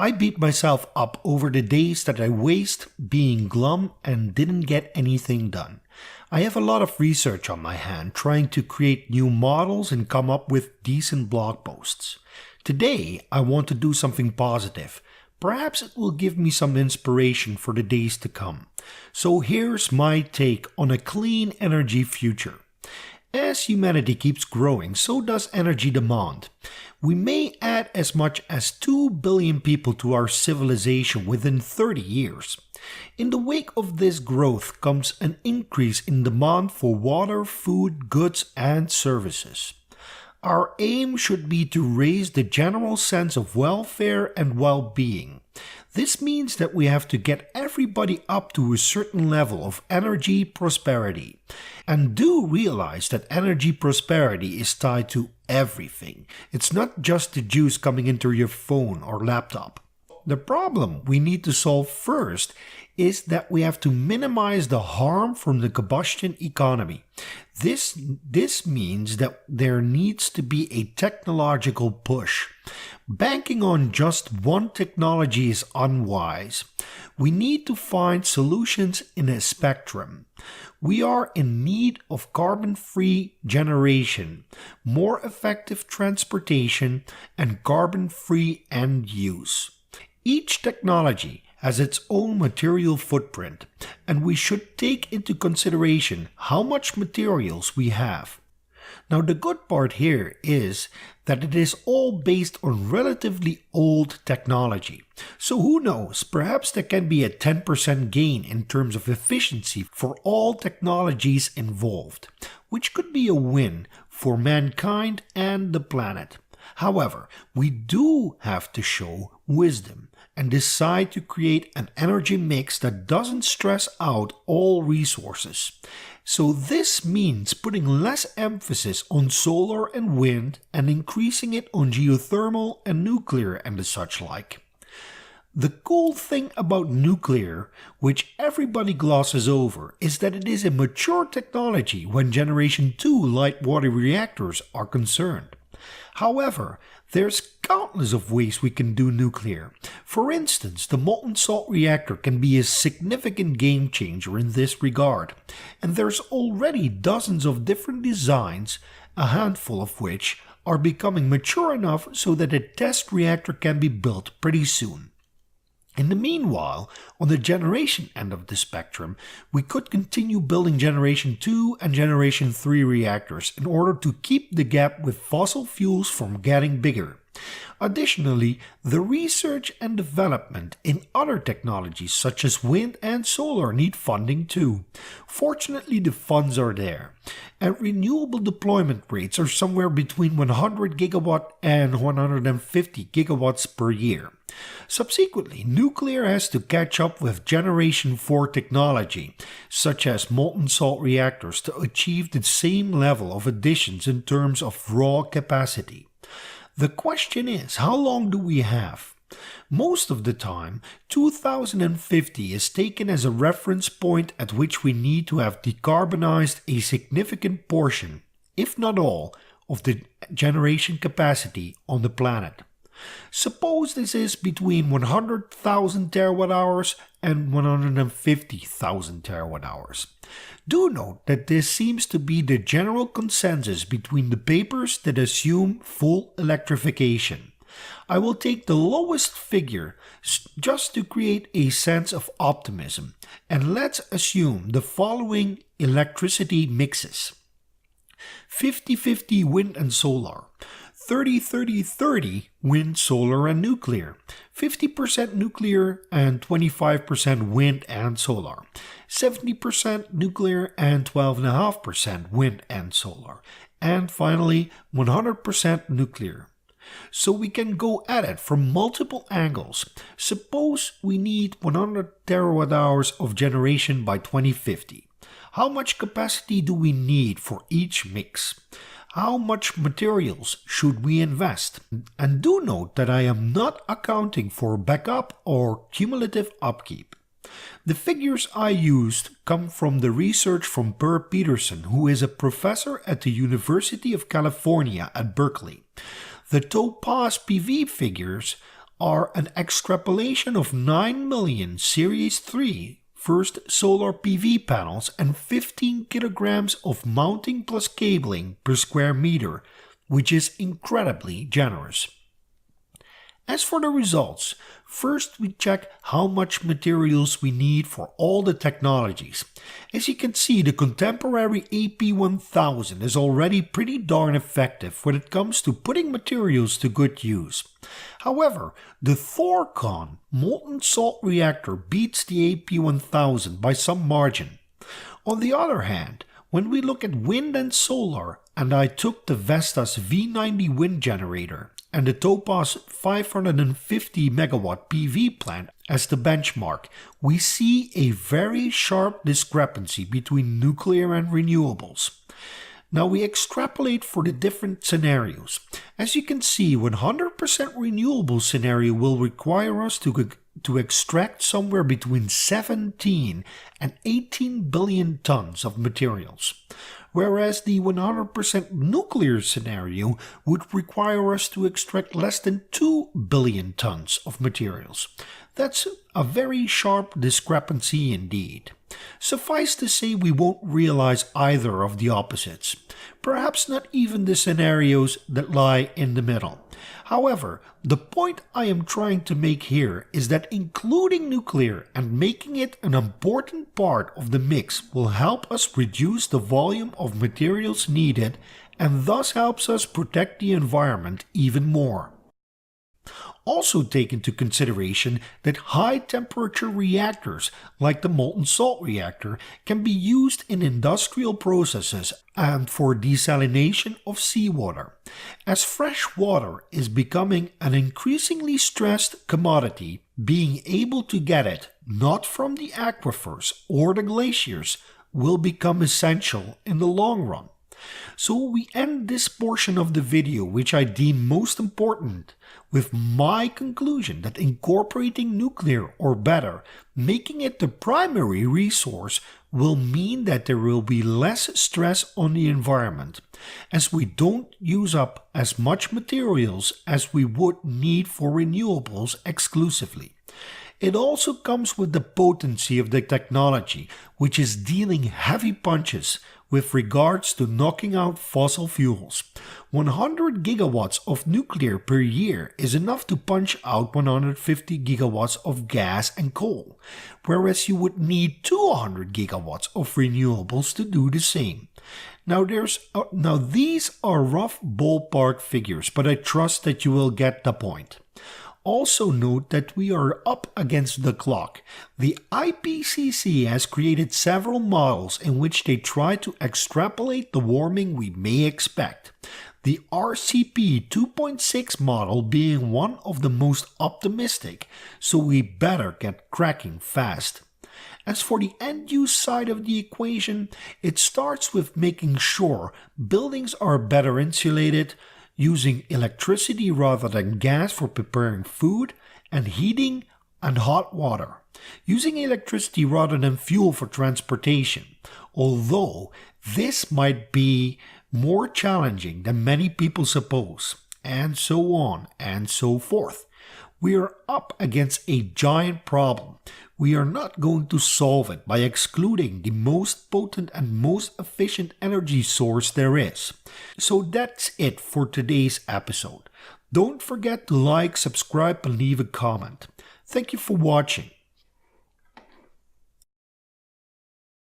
I beat myself up over the days that I waste being glum and didn't get anything done. I have a lot of research on my hand trying to create new models and come up with decent blog posts. Today, I want to do something positive. Perhaps it will give me some inspiration for the days to come. So here's my take on a clean energy future. As humanity keeps growing, so does energy demand. We may add as much as 2 billion people to our civilization within 30 years. In the wake of this growth comes an increase in demand for water, food, goods, and services. Our aim should be to raise the general sense of welfare and well-being. This means that we have to get everybody up to a certain level of energy prosperity. And do realize that energy prosperity is tied to everything. It's not just the juice coming into your phone or laptop. The problem we need to solve first is that we have to minimize the harm from the combustion economy. This means that there needs to be a technological push. Banking on just one technology is unwise. We need to find solutions in a spectrum. We are in need of carbon-free generation, more effective transportation, and carbon-free end use. Each technology has its own material footprint, and we should take into consideration how much materials we have. Now, the good part here is that it is all based on relatively old technology. So who knows, perhaps there can be a 10% gain in terms of efficiency for all technologies involved, which could be a win for mankind and the planet. However, we do have to show wisdom and decide to create an energy mix that doesn't stress out all resources. So this means putting less emphasis on solar and wind and increasing it on geothermal and nuclear and the such like. The cool thing about nuclear, which everybody glosses over, is that it is a mature technology when Generation 2 light water reactors are concerned. However, there's countless of ways we can do nuclear. For instance, the molten salt reactor can be a significant game changer in this regard, and there's already dozens of different designs, a handful of which are becoming mature enough so that a test reactor can be built pretty soon. In the meanwhile, on the generation end of the spectrum, we could continue building Generation 2 and Generation 3 reactors in order to keep the gap with fossil fuels from getting bigger. Additionally, the research and development in other technologies such as wind and solar need funding too. Fortunately, the funds are there, and renewable deployment rates are somewhere between 100 gigawatt and 150 gigawatts per year. Subsequently, nuclear has to catch up with Generation 4 technology, such as molten salt reactors, to achieve the same level of additions in terms of raw capacity. The question is, how long do we have? Most of the time, 2050 is taken as a reference point at which we need to have decarbonized a significant portion, if not all, of the generation capacity on the planet. Suppose this is between 100,000 terawatt-hours and 150,000 terawatt-hours. Do note that this seems to be the general consensus between the papers that assume full electrification. I will take the lowest figure just to create a sense of optimism, and let's assume the following electricity mixes: 50-50 wind and solar, 30-30-30 wind, solar, and nuclear, 50% nuclear and 25% wind and solar, 70% nuclear and 12.5% wind and solar, and finally 100% nuclear. So we can go at it from multiple angles. Suppose we need 100 terawatt hours of generation by 2050. How much capacity do we need for each mix? How much materials should we invest? And do note that I am not accounting for backup or cumulative upkeep. The figures I used come from the research from Per Peterson, who is a professor at the University of California at Berkeley. The Topaz PV figures are an extrapolation of 9 million Series 3 first solar PV panels and 15 kilograms of mounting plus cabling per square meter, which is incredibly generous. As for the results, first we check how much materials we need for all the technologies. As you can see, the contemporary AP1000 is already pretty darn effective when it comes to putting materials to good use. However, the Thorcon molten salt reactor beats the AP1000 by some margin. On the other hand, when we look at wind and solar, and I took the Vestas V90 wind generator and the Topaz 550 megawatt PV plant as the benchmark, we see a very sharp discrepancy between nuclear and renewables. Now we extrapolate for the different scenarios. As you can see, 100% renewable scenario will require us to extract somewhere between 17 and 18 billion tons of materials, whereas the 100% nuclear scenario would require us to extract less than 2 billion tons of materials. That's a very sharp discrepancy indeed. Suffice to say, we won't realize either of the opposites, perhaps not even the scenarios that lie in the middle. However, the point I am trying to make here is that including nuclear and making it an important part of the mix will help us reduce the volume of materials needed and thus helps us protect the environment even more. Also take into consideration that high temperature reactors like the molten salt reactor can be used in industrial processes and for desalination of seawater. As fresh water is becoming an increasingly stressed commodity, being able to get it not from the aquifers or the glaciers will become essential in the long run. So we end this portion of the video, which I deem most important, with my conclusion that incorporating nuclear, or better, making it the primary resource, will mean that there will be less stress on the environment, as we don't use up as much materials as we would need for renewables exclusively. It also comes with the potency of the technology, which is dealing heavy punches with regards to knocking out fossil fuels. 100 gigawatts of nuclear per year is enough to punch out 150 gigawatts of gas and coal, whereas you would need 200 gigawatts of renewables to do the same. Now these are rough ballpark figures, but I trust that you will get the point. Also note that we are up against the clock. The IPCC has created several models in which they try to extrapolate the warming we may expect. The RCP 2.6 model being one of the most optimistic, so we better get cracking fast. As for the end-use side of the equation, it starts with making sure buildings are better insulated, using electricity rather than gas for preparing food and heating and hot water, using electricity rather than fuel for transportation, although this might be more challenging than many people suppose, and so on and so forth. We are up against a giant problem. We are not going to solve it by excluding the most potent and most efficient energy source there is. So that's it for today's episode. Don't forget to like, subscribe, and leave a comment. Thank you for watching.